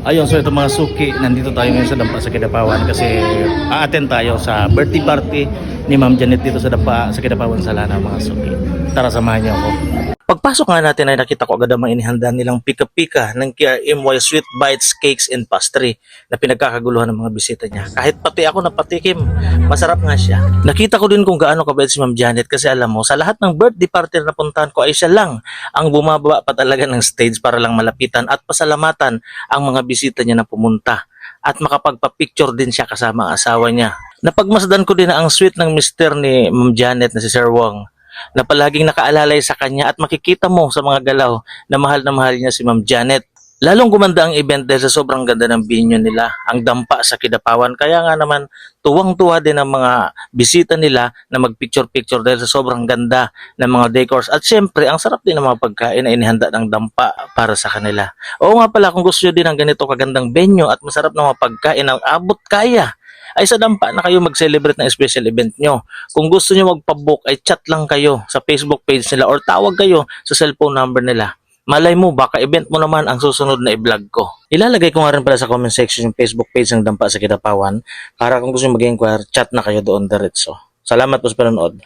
Ayun, so ito mga suki, nandito tayo ngayon sa Dampa sa Kidapawan kasi a-attend tayo sa birthday party ni Ma'am Janet dito sa Dampa sa Kidapawan sa Lana mga suki. Tara, samahan niyo ako. Pagpasok nga natin ay nakita ko agad ang mga inihanda nilang pika-pika ng KRMY Sweet Bites, Cakes and Pastry na pinagkakaguluhan ng mga bisita niya. Kahit pati ako napatikim, masarap nga siya. Nakita ko din kung gaano kabait si Ma'am Janet kasi alam mo, sa lahat ng birthday party na napuntahan ko ay siya lang ang bumababa pa talaga ng stage para lang malapitan at pasalamatan ang mga bisita niya na pumunta. At makapagpa-picture din siya kasama ang asawa niya. Napagmasdan ko din na ang sweet ng mister ni Ma'am Janet na si Sir Wong na palaging nakaalalay sa kanya at makikita mo sa mga galaw na mahal niya si Ma'am Janet. Lalong gumanda ang event dahil sa sobrang ganda ng venue nila, ang Dampa sa Kidapawan. Kaya nga naman tuwang-tuwa din ang mga bisita nila na magpicture-picture dahil sa sobrang ganda ng mga decors. At syempre, ang sarap din ng mga pagkain na inihanda ng Dampa para sa kanila. Oo nga pala, kung gusto nyo din ng ganito kagandang venue at masarap ng mga pagkain na abot kaya, ay sa Dampa na kayo mag-celebrate ng special event nyo. Kung gusto nyo magpabook ay chat lang kayo sa Facebook page nila or tawag kayo sa cellphone number nila. Malay mo, baka event mo naman ang susunod na i-vlog ko. Ilalagay ko nga rin pala sa comment section yung Facebook page ng Dampa sa Kidapawan para kung gusto nyo mag-inquire, chat na kayo doon diretso. Salamat po sa panonood.